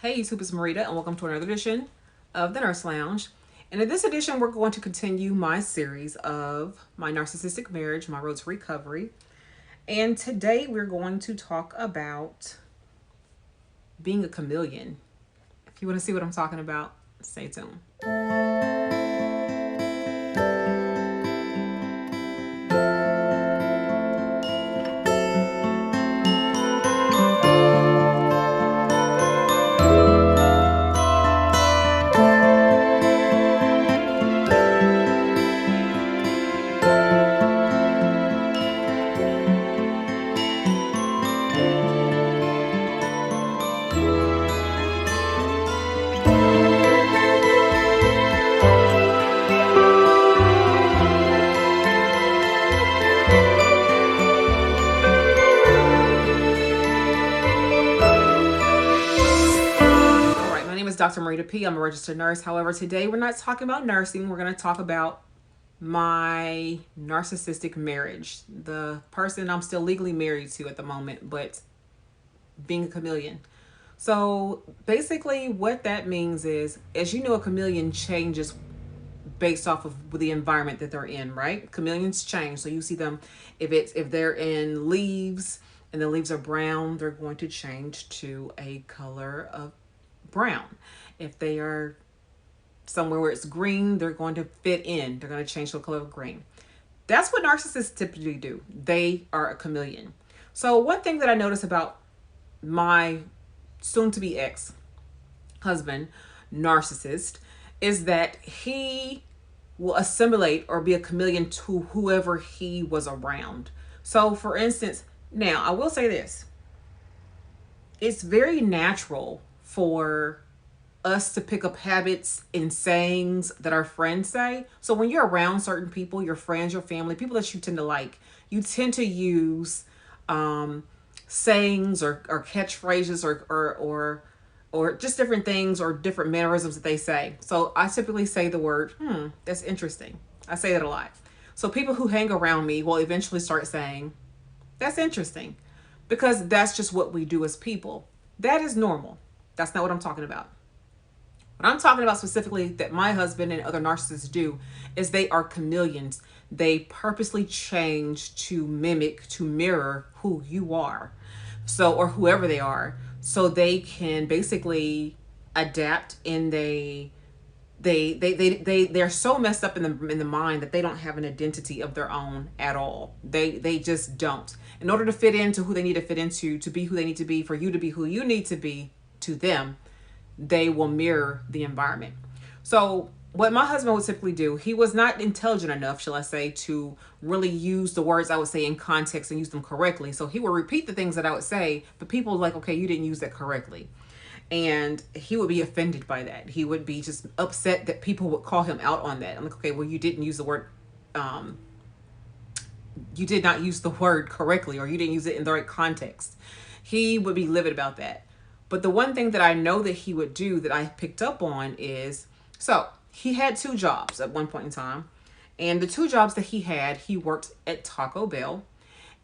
Hey YouTube, it's Marida and welcome to another edition of the Nurse Lounge. And in this edition, we're going to continue my series of my narcissistic marriage, my road to recovery. And today we're going to talk about being a chameleon. If you want to see what I'm talking about, stay tuned. Dr. Marida P. I'm a registered nurse. However, today we're not talking about nursing. We're going to talk about my narcissistic marriage. The person I'm still legally married to at the moment, but being a chameleon. So basically what that means is, as you know, a chameleon changes based off of the environment that they're in, right? Chameleons change. So you see them, if they're in leaves and the leaves are brown, they're going to change to a color of brown. If they are somewhere where it's green, they're going to fit in. They're going to change to the color of green. That's what narcissists typically do. They are a chameleon. So one thing that I noticed about my soon-to-be ex-husband, Narcissist, is that he will assimilate or be a chameleon to whoever he was around. So for instance, now I will say this. It's very natural for us to pick up habits and sayings that our friends say. So when you're around certain people, your friends, your family, people that you tend to like, you tend to use sayings or catchphrases or just different things or different mannerisms that they say. So I typically say the word, that's interesting. I say that a lot. So people who hang around me will eventually start saying, that's interesting, because that's just what we do as people. That is normal. That's not what I'm talking about. What I'm talking about specifically that my husband and other narcissists do is they are chameleons. They purposely change to mimic, to mirror who you are. So, or whoever they are, so they can basically adapt, and they're so messed up in the mind that they don't have an identity of their own at all. They just don't. In order to fit into who they need to fit into, to be who they need to be, for you to be who you need to be to them, they will mirror the environment. So what my husband would typically do, he was not intelligent enough, shall I say, to really use the words I would say in context and use them correctly. So he would repeat the things that I would say, but people were like, okay, you didn't use that correctly. And he would be offended by that. He would be just upset that people would call him out on that. I'm like, okay, well, you didn't use the word, you did not use the word correctly, or you didn't use it in the right context. He would be livid about that. But the one thing that I know that he would do that I picked up on is, so he had 2 jobs at one point in time. And the 2 jobs that he worked at Taco Bell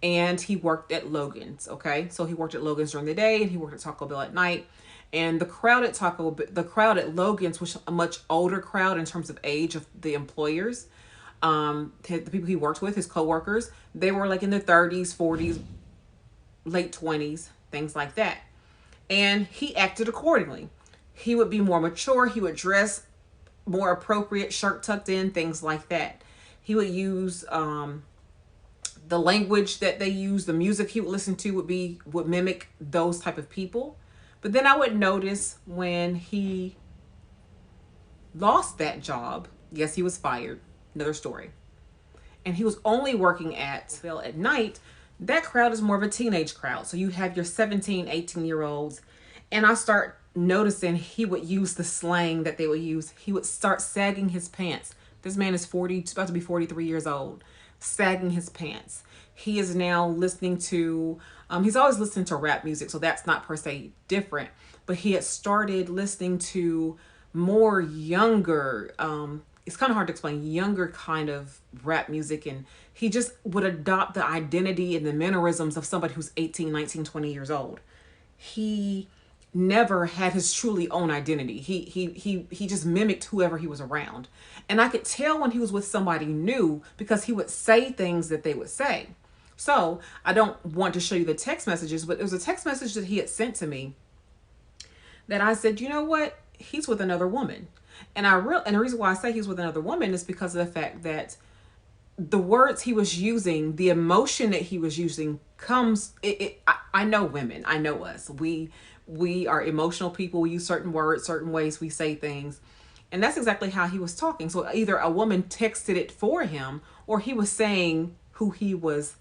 and he worked at Logan's. Okay. So he worked at Logan's during the day and he worked at Taco Bell at night. And the crowd at Logan's was a much older crowd in terms of age of the employers. The people he worked with, his coworkers, they were like in their 30s, 40s, late 20s, things like that. And he acted accordingly. He would be more mature. He would dress more appropriate, shirt tucked in, things like that. He would use the language that they use, the music he would listen to would mimic those type of people. But then I would notice when he lost that job, yes, he was fired, another story, and he was only working at Bell at night, that crowd is more of a teenage crowd. So you have your 17, 18-year-olds. And I start noticing he would use the slang that they would use. He would start sagging his pants. This man is about to be 43 years old, sagging his pants. He is now listening to, he's always listened to rap music, so that's not per se different. But he had started listening to more younger, it's kind of hard to explain, younger kind of rap music, and he just would adopt the identity and the mannerisms of somebody who's 18, 19, 20 years old. He never had his truly own identity. He just mimicked whoever he was around. And I could tell when he was with somebody new because he would say things that they would say. So I don't want to show you the text messages, but it was a text message that he had sent to me that I said, you know what? He's with another woman. And and the reason why I say he's with another woman is because of the fact that the words he was using, the emotion that he was using I know women, I know us. We are emotional people. We use certain words, certain ways we say things. And that's exactly how he was talking. So either a woman texted it for him or he was saying who he was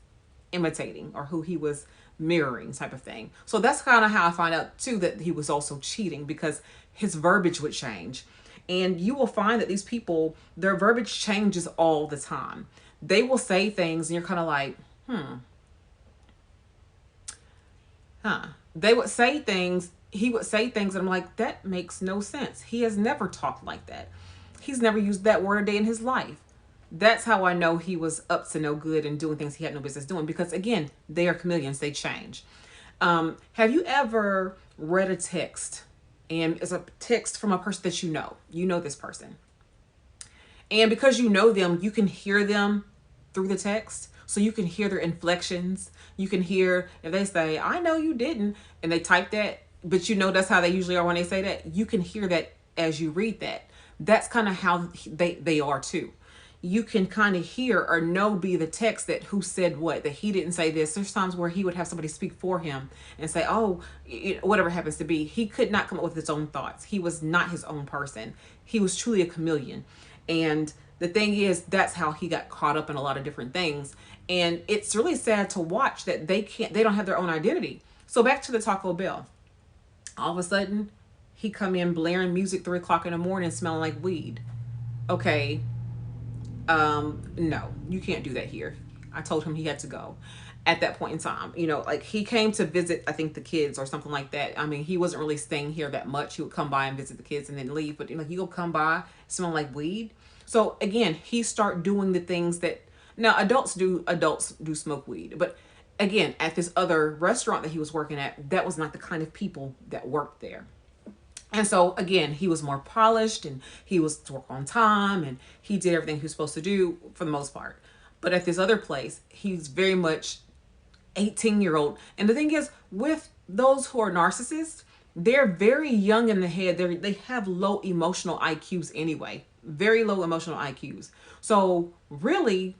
imitating or who he was mirroring, type of thing. So that's kind of how I find out too that he was also cheating, because his verbiage would change. And you will find that these people, their verbiage changes all the time. They will say things and you're kind of like, They would say things, he would say things and I'm like, that makes no sense. He has never talked like that. He's never used that word a day in his life. That's how I know he was up to no good and doing things he had no business doing, because again, they are chameleons, they change. Have you ever read a text and it's a text from a person that you know this person, and because you know them, you can hear them through the text. So you can hear their inflections. You can hear if they say, I know you didn't, and they type that, but you know that's how they usually are when they say that. You can hear that as you read that. That's kind of how they are too. You can kind of hear or know be the text that who said what, that he didn't say this. There's times where he would have somebody speak for him and say, oh, whatever happens to be. He could not come up with his own thoughts. He was not his own person. He was truly a chameleon. And the thing is, that's how he got caught up in a lot of different things. And it's really sad to watch that they don't have their own identity. So back to the Taco Bell. All of a sudden, he come in blaring music 3 o'clock in the morning, smelling like weed. Okay. No, you can't do that here. I told him he had to go at that point in time. Like he came to visit, I think, the kids or something like that. I mean, he wasn't really staying here that much. He would come by and visit the kids and then leave. But he go come by, smell like weed. So again, he start doing the things that now adults do smoke weed. But again, at this other restaurant that he was working at, that was not the kind of people that worked there. And so again, he was more polished and he was to work on time and he did everything he was supposed to do for the most part. But at this other place, he's very much 18-year-old. And the thing is, with those who are narcissists, they're very young in the head. They have low emotional IQs anyway, very low emotional IQs. So really,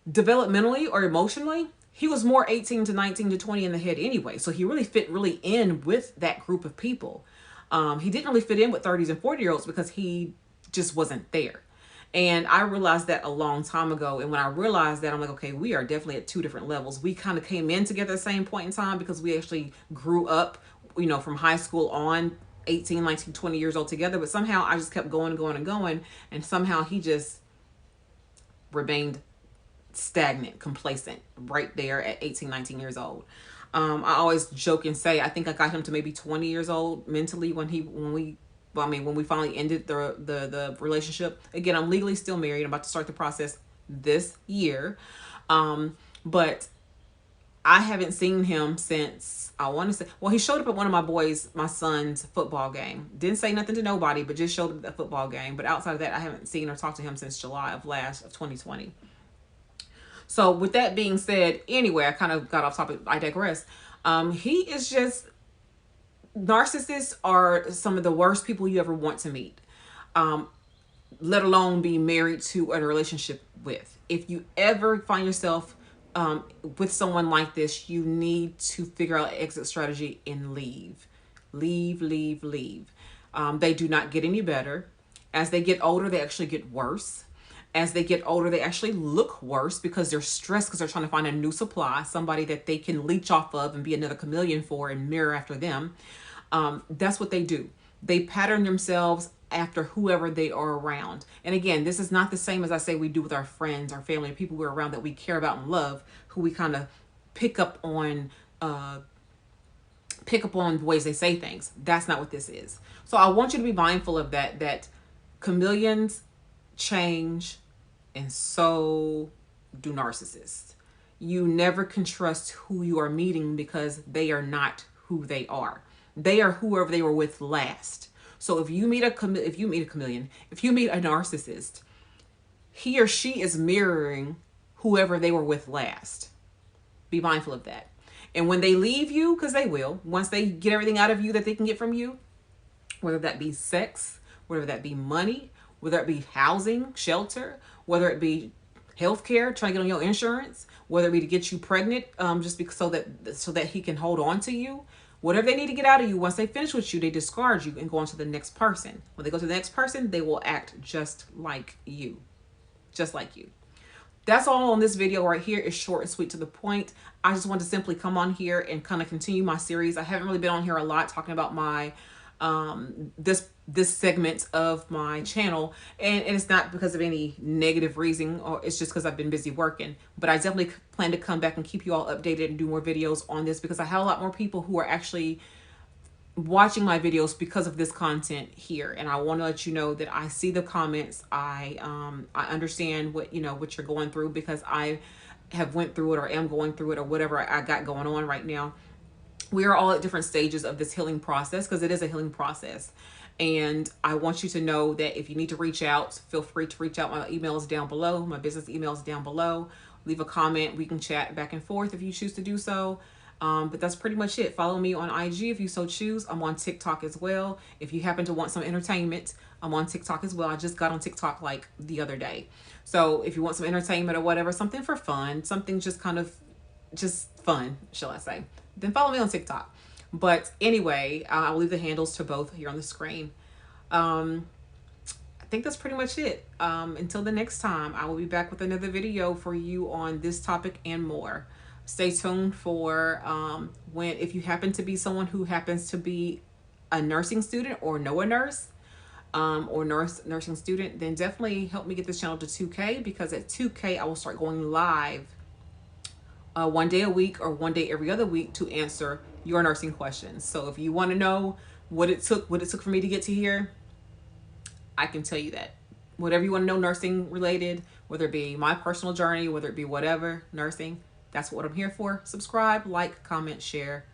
developmentally or emotionally, he was more 18 to 19 to 20 in the head anyway. So he really fit really in with that group of people. He didn't really fit in with 30s and 40-year-olds because he just wasn't there. And I realized that a long time ago. And when I realized that, I'm like, okay, we are definitely at two different levels. We kind of came in together at the same point in time because we actually grew up, from high school on, 18, 19, 20 years old together. But somehow I just kept going and going and going. And somehow he just remained stagnant, complacent right there at 18, 19 years old. I always joke and say, I think I got him to maybe 20 years old mentally when we finally ended the relationship. Again, I'm legally still married. I'm about to start the process this year. But I haven't seen him since, I want to say, well, he showed up at one of my son's football game. Didn't say nothing to nobody, but just showed up at the football game. But outside of that, I haven't seen or talked to him since July of 2020. So with that being said, anyway, I kind of got off topic. I digress. He is just, narcissists are some of the worst people you ever want to meet, let alone be married to a relationship with. If you ever find yourself with someone like this, you need to figure out an exit strategy and leave. Leave. They do not get any better. As they get older, they actually get worse. As they get older, they actually look worse because they're stressed because they're trying to find a new supply, somebody that they can leech off of and be another chameleon for and mirror after them. That's what they do. They pattern themselves after whoever they are around. And again, this is not the same as I say we do with our friends, our family, people we're around that we care about and love, who we kind of pick up on the ways they say things. That's not what this is. So I want you to be mindful of that chameleons change, and so do narcissists. You never can trust who you are meeting because they are not who they are. They are whoever they were with last. So if you meet a chameleon, if you meet a narcissist, he or she is mirroring whoever they were with last. Be mindful of that. And when they leave you, because they will, once they get everything out of you that they can get from you, whether that be sex, whether that be money, whether it be housing, shelter, whether it be healthcare, trying to get on your insurance, whether it be to get you pregnant, just because so that he can hold on to you. Whatever they need to get out of you, once they finish with you, they discard you and go on to the next person. When they go to the next person, they will act just like you. Just like you. That's all on this video right here. It's short and sweet to the point. I just want to simply come on here and kind of continue my series. I haven't really been on here a lot talking about my this segment of my channel, and it's not because of any negative reason, or it's just because I've been busy working. But I definitely plan to come back and keep you all updated and do more videos on this, because I have a lot more people who are actually watching my videos because of this content here. And I want to let you know that I see the comments. I understand what what you're going through, because I have went through it, or am going through it, or whatever I got going on right now. We are all at different stages of this healing process, because it is a healing process. And I want you to know that if you need to reach out, feel free to reach out. My email is down below. My business email is down below. Leave a comment. We can chat back and forth if you choose to do so. But that's pretty much it. Follow me on IG if you so choose. I'm on TikTok as well. If you happen to want some entertainment, I'm on TikTok as well. I just got on TikTok like the other day. So if you want some entertainment or whatever, something for fun, something just kind of just fun, shall I say, then follow me on TikTok. But anyway, I'll leave the handles to both here on the screen. I think that's pretty much it. Until the next time, I will be back with another video for you on this topic and more. Stay tuned for if you happen to be someone who happens to be a nursing student or know a nurse, or nursing student, then definitely help me get this channel to 2K, because at 2K I will start going live one day a week or one day every other week to answer your nursing questions. So if you want to know what it took for me to get to here, I can tell you that. Whatever you want to know nursing related, whether it be my personal journey, whether it be whatever nursing, that's what I'm here for. Subscribe, like, comment, share,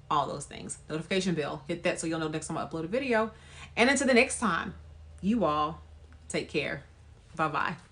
all those things. Notification bell, hit that so you'll know next time I upload a video. And until the next time, you all take care. Bye-bye.